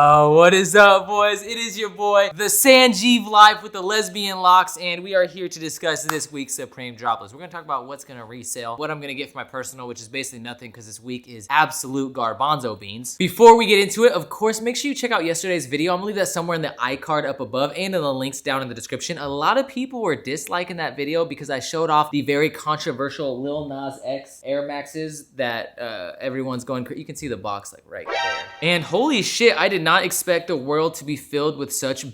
Oh, what is up, boys? It is your boy, the Sanjeev Life with the lesbian locks, and we are here to discuss this week's Supreme Droplist. We're gonna talk about what's gonna resell, what I'm gonna get for my personal, which is basically nothing because this week is absolute garbanzo beans. Before we get into it, of course, make sure you check out yesterday's video. I'm gonna leave that somewhere in the iCard up above and in the links down in the description. A lot of people were disliking that video because I showed off the very controversial Lil Nas X Air Maxes that everyone's going crazy. You can see the box like right there. And holy shit, I did not expect the world to be filled with such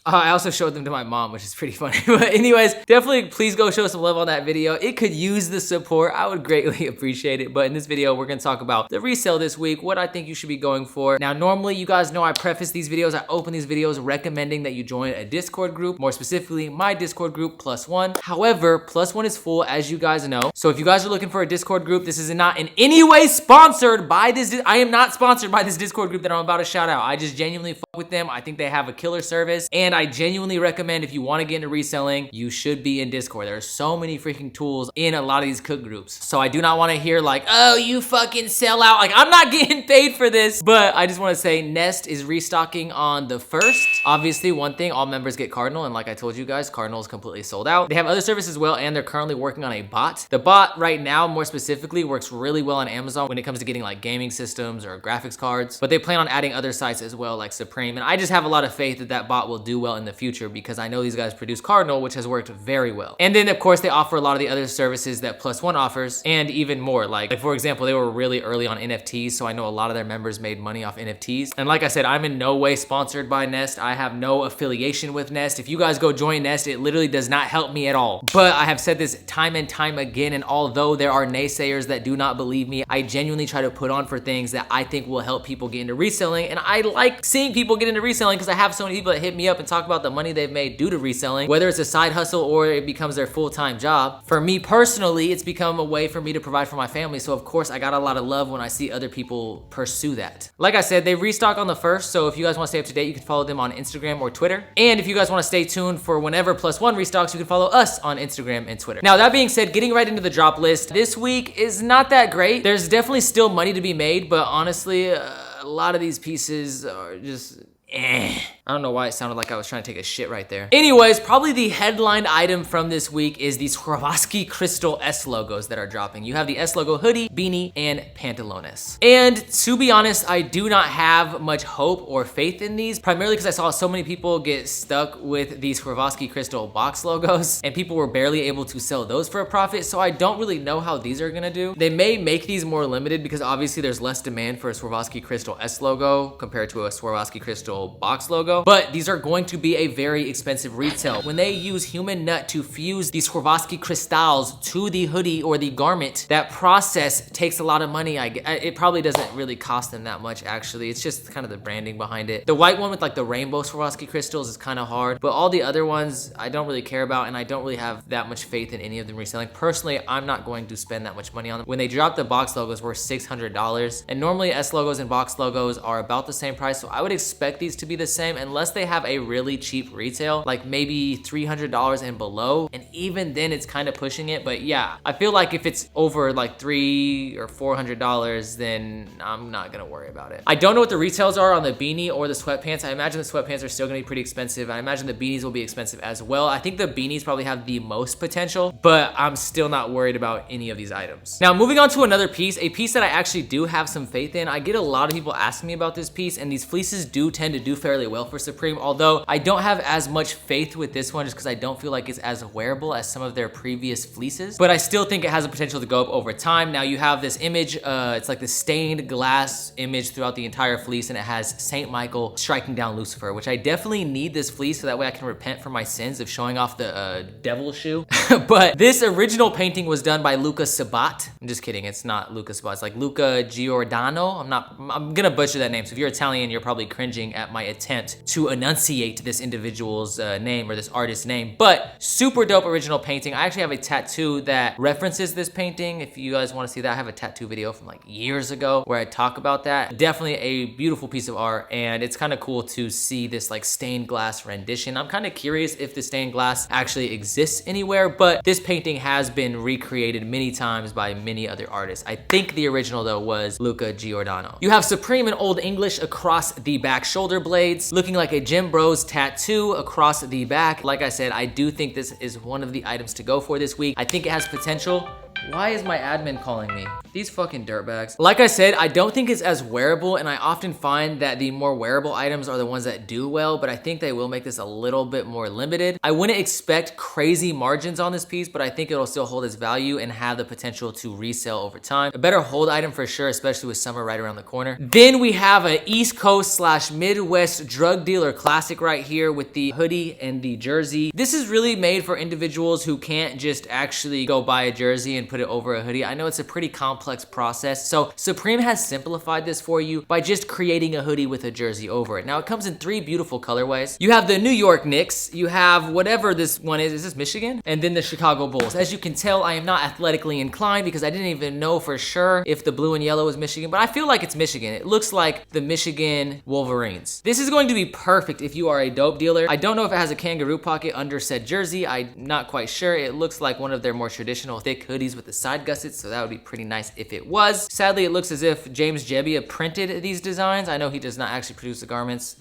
I also showed them to my mom, which is pretty funny. But anyways, definitely please go show some love on that video. It could use the support. I would greatly appreciate it. But in this video, we're gonna talk about the resale this week, what I think you should be going for. Now, normally you guys know I preface these videos, I open these videos recommending that you join a Discord group, more specifically my Discord group, +1. However, +1 is full, as you guys know. So if you guys are looking for a Discord group, this is not in any way sponsored by this. I am not sponsored by this Discord group that I'm about to shout out. I just genuinely fuck with them. I think they have a killer service, and I genuinely recommend if you want to get into reselling, you should be in Discord. There are so many freaking tools in a lot of these cook groups. So I do not want to hear like, oh, you fucking sell out. Like, I'm not getting paid for this. But I just want to say Nest is restocking on the 1st. Obviously, one thing, all members get Cardinal. And like I told you guys, Cardinal is completely sold out. They have other services as well, and they're currently working on a bot. The bot right now, more specifically, works really well on Amazon when it comes to getting like gaming systems or graphics cards. But they plan on adding other sites as well, like Supreme. And I just have a lot of faith that that bot will do well in the future because I know these guys produce Cardinal, which has worked very well. And then of course they offer a lot of the other services that +1 offers and even more. Like for example, they were really early on NFTs, so I know a lot of their members made money off NFTs. And like I said, I'm in no way sponsored by Nest. I have no affiliation with Nest. If you guys go join Nest, it literally does not help me at all. But I have said this time and time again, and although there are naysayers that do not believe me, I genuinely try to put on for things that I think will help people get into reselling. And I like seeing people get into reselling because I have so many people that hit me up and talk about the money they've made due to reselling, whether it's a side hustle or it becomes their full-time job. For me personally, it's become a way for me to provide for my family. So of course I got a lot of love when I see other people pursue that. Like I said, they restock on the 1st. So if you guys want to stay up to date, you can follow them on Instagram or Twitter. And if you guys want to stay tuned for whenever +1 restocks, you can follow us on Instagram and Twitter. Now that being said, getting right into the drop list, this week is not that great. There's definitely still money to be made, but honestly, a lot of these pieces are just I don't know why it sounded like I was trying to take a shit right there. Anyways, probably the headline item from this week is these Swarovski Crystal S logos that are dropping. You have the S logo hoodie, beanie, and pantalones. And to be honest, I do not have much hope or faith in these, primarily because I saw so many people get stuck with these Swarovski Crystal box logos, and people were barely able to sell those for a profit, so I don't really know how these are gonna do. They may make these more limited because obviously there's less demand for a Swarovski Crystal S logo compared to a Swarovski Crystal box logo, but these are going to be a very expensive retail. When they use human nut to fuse these Swarovski crystals to the hoodie or the garment, that process takes a lot of money. It probably doesn't really cost them that much actually. It's just kind of the branding behind it. The white one with like the rainbow Swarovski crystals is kind of hard, but all the other ones I don't really care about, and I don't really have that much faith in any of them reselling. Personally, I'm not going to spend that much money on them. When they drop the box logos, were $600, and normally S logos and box logos are about the same price, so I would expect these to be the same unless they have a really cheap retail, like maybe $300 and below, and even then it's kind of pushing it. But yeah, I feel like if it's over like $300 or $400, then I'm not gonna worry about it. I don't know what the retails are on the beanie or the sweatpants. I imagine the sweatpants are still gonna be pretty expensive. I imagine the beanies will be expensive as well. I think the beanies probably have the most potential, but I'm still not worried about any of these items. Now, moving on to another piece, a piece that I actually do have some faith in. I get a lot of people asking me about this piece, and these fleeces do tend to do fairly well for Supreme, although I don't have as much faith with this one just because I don't feel like it's as wearable as some of their previous fleeces, but I still think it has the potential to go up over time. Now you have this image, it's like the stained glass image throughout the entire fleece, and it has Saint Michael striking down Lucifer, which I definitely need this fleece so that way I can repent for my sins of showing off the devil shoe. But this original painting was done by Luca Sabat. I'm just kidding, it's not Luca Sabat, it's like Luca Giordano. I'm gonna butcher that name, so if you're Italian, you're probably cringing at at my attempt to enunciate this individual's name or this artist's name. But super dope original painting. I actually have a tattoo that references this painting. If you guys want to see that, I have a tattoo video from like years ago where I talk about that. Definitely a beautiful piece of art, and it's kind of cool to see this like stained glass rendition. I'm kind of curious if the stained glass actually exists anywhere, but this painting has been recreated many times by many other artists. I think the original though was Luca Giordano. You have Supreme in Old English across the back shoulder blades, looking like a Jim Bros tattoo across the back. Like I said, I do think this is one of the items to go for this week. I think it has potential. Why is my admin calling me? These fucking dirtbags. Like I said, I don't think it's as wearable, and I often find that the more wearable items are the ones that do well, but I think they will make this a little bit more limited. I wouldn't expect crazy margins on this piece, but I think it'll still hold its value and have the potential to resell over time. A better hold item for sure, especially with summer right around the corner. Then we have an East Coast / Midwest drug dealer classic right here with the hoodie and the jersey. This is really made for individuals who can't just actually go buy a jersey and put it over a hoodie. I know it's a pretty complex process, so Supreme has simplified this for you by just creating a hoodie with a jersey over it. Now it comes in 3 beautiful colorways. You have the New York Knicks, you have whatever this one is this Michigan? And then the Chicago Bulls. As you can tell, I am not athletically inclined because I didn't even know for sure if the blue and yellow is Michigan, but I feel like it's Michigan. It looks like the Michigan Wolverines. This is going to be perfect if you are a dope dealer. I don't know if it has a kangaroo pocket under said jersey. I'm not quite sure. It looks like one of their more traditional thick hoodies with the side gussets, so that would be pretty nice if it was. Sadly, it looks as if James Jebbia printed these designs. I know he does not actually produce the garments.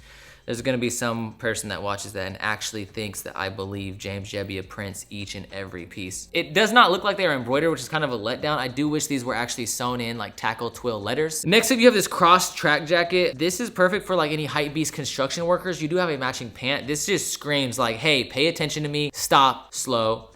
There's gonna be some person that watches that and actually thinks that I believe James Jebbia prints each and every piece. It does not look like they are embroidered, which is kind of a letdown. I do wish these were actually sewn in like tackle twill letters. Next up, you have this cross track jacket. This is perfect for like any hype beast construction workers. You do have a matching pant. This just screams like, hey, pay attention to me, stop, slow,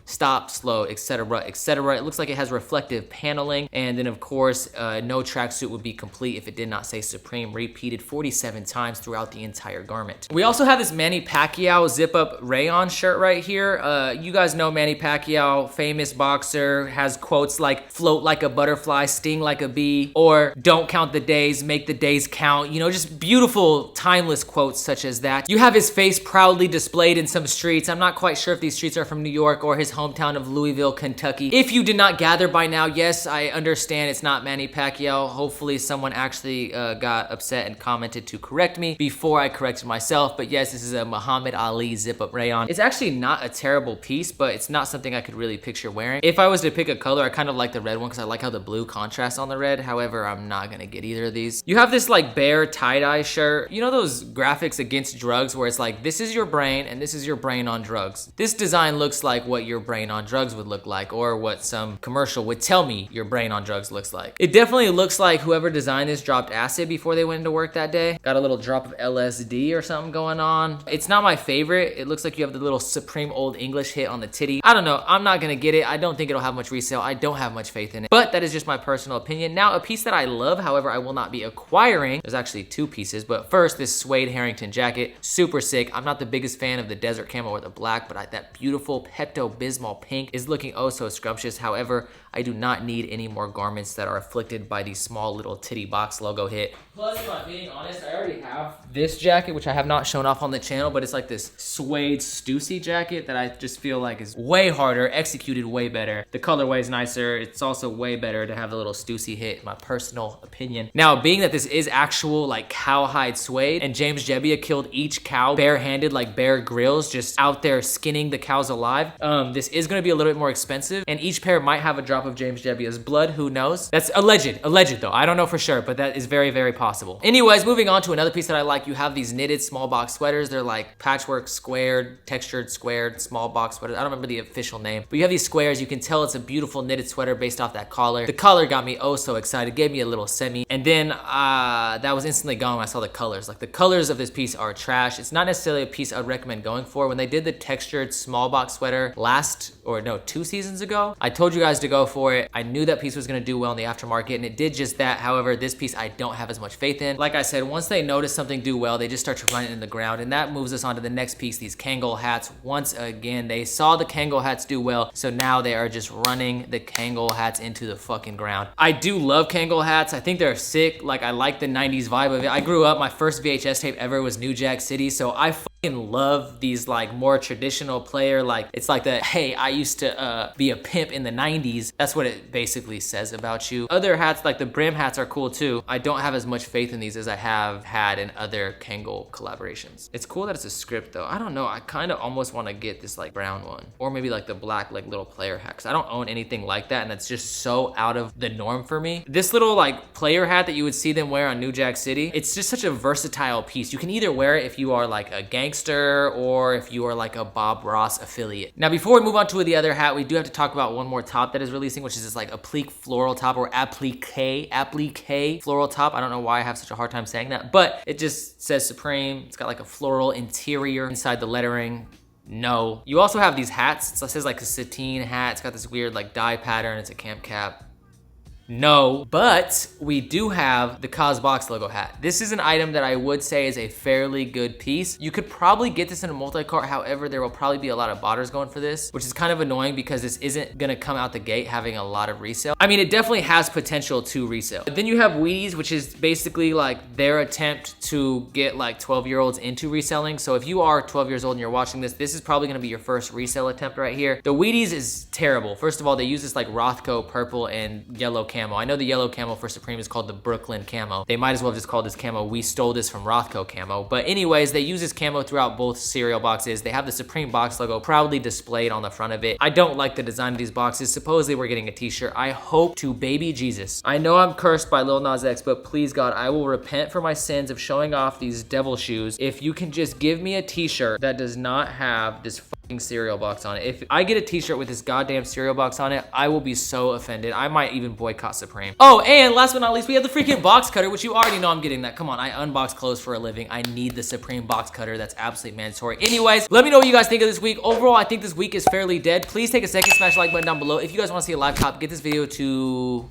etc., etc. It looks like it has reflective paneling, and then of course, no tracksuit would be complete if it did not say Supreme repeated 47 times throughout the entire garment. We also have this Manny Pacquiao zip-up rayon shirt right here. You guys know Manny Pacquiao, famous boxer, has quotes like "float like a butterfly, sting like a bee," or "don't count the days, make the days count." You know, just beautiful, timeless quotes such as that. You have his face proudly displayed in some streets. I'm not quite sure if these streets are from New York or his hometown of Louisville, Kentucky. If you did not gather by now, yes, I understand it's not Manny Pacquiao. Hopefully someone actually got upset and commented to correct me before I corrected myself. But yes, this is a Muhammad Ali zip-up rayon. It's actually not a terrible piece, but it's not something I could really picture wearing. If I was to pick a color, I kind of like the red one because I like how the blue contrasts on the red. However, I'm not gonna get either of these. You have this like bear tie-dye shirt. You know those graphics against drugs where it's like, this is your brain and this is your brain on drugs. This design looks like what your brain on drugs would look like, or what some commercial would tell me your brain on drugs looks like. It definitely looks like whoever designed this dropped acid before they went into work that day. Got a little drop of LSD or something going on. It's not my favorite. It looks like you have the little Supreme Old English hit on the titty. I don't know. I'm not gonna get it. I don't think it'll have much resale. I don't have much faith in it, but that is just my personal opinion. Now, a piece that I love, however, I will not be acquiring. There's actually 2 pieces, but first, this suede Harrington jacket. Super sick. I'm not the biggest fan of the desert camo or the black, but that beautiful Pepto-Bismol pink is looking oh so scrumptious. However, I do not need any more garments that are afflicted by the small little titty box logo hit. Plus, if I'm being honest, I already have this jacket, which I have not shown off on the channel, but it's like this suede Stussy jacket that I just feel like is way harder, executed way better. The colorway is nicer. It's also way better to have the little Stussy hit, in my personal opinion. Now, being that this is actual like cowhide suede, and James Jebbia killed each cow barehanded like Bear Grylls, just out there skinning the cows alive, this is gonna be a little bit more expensive, and each pair might have a drop of James Jebbia's blood. Who knows? That's alleged though. I don't know for sure, but that is very, very possible. Anyways, moving on to another piece that I like. You have these knitted small box sweaters. They're like patchwork squared, textured squared, small box sweaters. I don't remember the official name, but you have these squares. You can tell it's a beautiful knitted sweater based off that collar. The collar got me oh so excited, gave me a little semi, and then that was instantly gone when I saw the colors. Like, the colors of this piece are trash. It's not necessarily a piece I'd recommend going for. When they did the textured small box sweater last 2 seasons ago. I told you guys to go for it. I knew that piece was gonna do well in the aftermarket, and it did just that. However, this piece I don't have as much faith in. Like I said, once they notice something do well, they just start to run it in the ground, and that moves us on to the next piece, these Kangol hats. Once again, they saw the Kangol hats do well, so now they are just running the Kangol hats into the fucking ground. I do love Kangol hats. I think they're sick. Like, I like the 90s vibe of it. I grew up, my first VHS tape ever was New Jack City, so I fucking love these like more traditional player, like it's like the, hey, I used to be a pimp in the 90s. That's what it basically says about you. Other hats, like the brim hats, are cool too. I don't have as much faith in these as I have had in other Kangol collaborations. It's cool that it's a script though. I don't know, I kind of almost want to get this like brown one, or maybe like the black like little player hat, because I don't own anything like that, and that's just so out of the norm for me. This little like player hat that you would see them wear on New Jack City, it's just such a versatile piece. You can either wear it if you are like a gangster or if you are like a Bob Ross affiliate. Now, before we move on to the other hat, we do have to talk about one more top that is releasing, which is this like Applique Floral top, or Applique Floral top. I don't know why I have such a hard time saying that, but it just says Supreme. It's got like a floral interior inside the lettering. No. You also have these hats. It says like a sateen hat. It's got this weird like dye pattern. It's a camp cap. No, but we do have the Cosbox logo hat. This is an item that I would say is a fairly good piece. You could probably get this in a multi-cart. However, there will probably be a lot of botters going for this, which is kind of annoying because this isn't gonna come out the gate having a lot of resale. I mean, it definitely has potential to resale. But then you have Wheaties, which is basically like their attempt to get like 12-year-olds into reselling. So if you are 12 years old and you're watching this, this is probably gonna be your first resale attempt right here. The Wheaties is terrible. First of all, they use this like Rothko purple and yellow camo. I know the yellow camo for Supreme is called the Brooklyn camo. They might as well have just called this camo, we stole this from Rothko camo. But anyways, they use this camo throughout both cereal boxes. They have the Supreme box logo proudly displayed on the front of it. I don't like the design of these boxes. Supposedly we're getting a t-shirt. I hope to baby Jesus. I know I'm cursed by Lil Nas X, but please God, I will repent for my sins of showing off these devil shoes. If you can just give me a t-shirt that does not have this cereal box on it. If I get a t-shirt with this goddamn cereal box on it, I will be so offended. I might even boycott Supreme. Oh, and last but not least, we have the freaking box cutter, which you already know I'm getting that. Come on, I unbox clothes for a living. I need the Supreme box cutter. That's absolutely mandatory. Anyways, let me know what you guys think of this week. Overall, I think this week is fairly dead. Please take a second, smash the like button down below. If you guys want to see a live cop, get this video to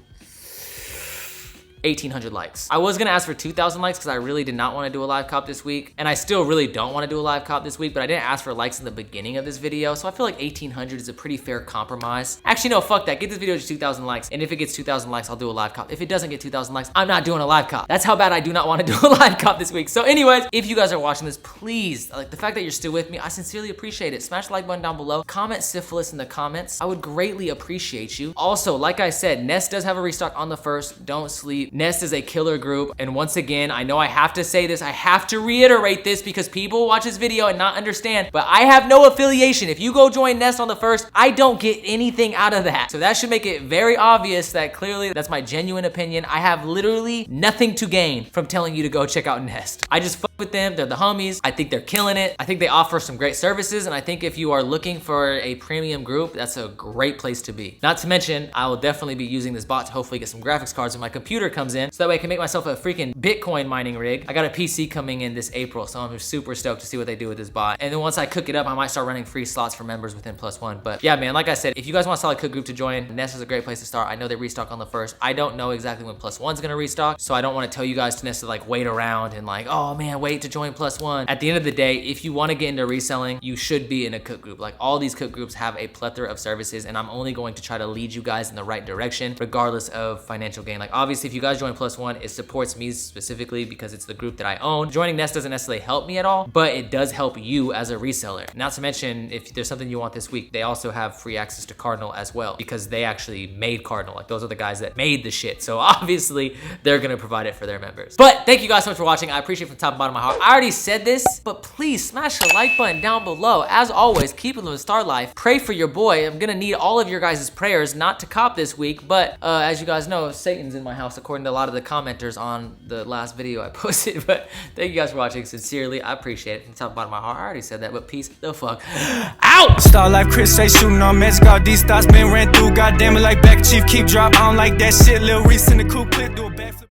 1,800 likes. I was gonna ask for 2,000 likes because I really did not want to do a live cop this week, and I still really don't want to do a live cop this week, but I didn't ask for likes in the beginning of this video, so I feel like 1,800 is a pretty fair compromise. Actually, no, fuck that. Get this video to 2,000 likes, and if it gets 2,000 likes, I'll do a live cop. If it doesn't get 2,000 likes, I'm not doing a live cop. That's how bad I do not want to do a live cop this week. So anyways, if you guys are watching this, please, like the fact that you're still with me, I sincerely appreciate it. Smash the like button down below. Comment syphilis in the comments. I would greatly appreciate you. Also, like I said, Nest does have a restock on the 1st. Don't sleep. Nest is a killer group, and once again, I know I have to say this, I have to reiterate this because people watch this video and not understand, but I have no affiliation. If you go join Nest on the 1st, I don't get anything out of that. So that should make it very obvious that clearly that's my genuine opinion. I have literally nothing to gain from telling you to go check out Nest. I just fuck with them. They're the homies. I think they're killing it. I think they offer some great services, and I think if you are looking for a premium group, that's a great place to be. Not to mention, I will definitely be using this bot to hopefully get some graphics cards when my computer comes in, so that way I can make myself a freaking Bitcoin mining rig. I got a PC coming in this April, so I'm super stoked to see what they do with this bot. And then once I cook it up, I might start running free slots for members within +1. But yeah, man, like I said, if you guys want a solid cook group to join, Nest is a great place to start. I know they restock on the 1st. I don't know exactly when +1's gonna restock, so I don't want to tell you guys to necessarily like wait around and like, oh man, wait to join +1. At the end of the day, if you want to get into reselling, you should be in a cook group. Like, all these cook groups have a plethora of services, and I'm only going to try to lead you guys in the right direction, regardless of financial gain. Like, obviously, if you guys join +1, it supports me specifically because it's the group that I own. Joining Nest doesn't necessarily help me at all, but it does help you as a reseller. Not to mention, if there's something you want this week, they also have free access to Cardinal as well, because they actually made Cardinal. Like, those are the guys that made the shit. So obviously, they're gonna provide it for their members. But thank you guys so much for watching. I appreciate it from the top and bottom of my heart. I already said this, but please smash the like button down below. As always, keep it living star life. Pray for your boy. I'm gonna need all of your guys' prayers not to cop this week, but as you guys know, Satan's in my house, according to a lot of the commenters on the last video I posted. But thank you guys for watching. Sincerely, I appreciate it from the top and bottom of my heart. I already said that, but peace the fuck out. Star life, Chris say shooting on Mets. Got these thoughts been ran through. Goddamn it, like back chief, keep drop. I don't like that shit. Lil Reese in the coupe, clip, do a backflip.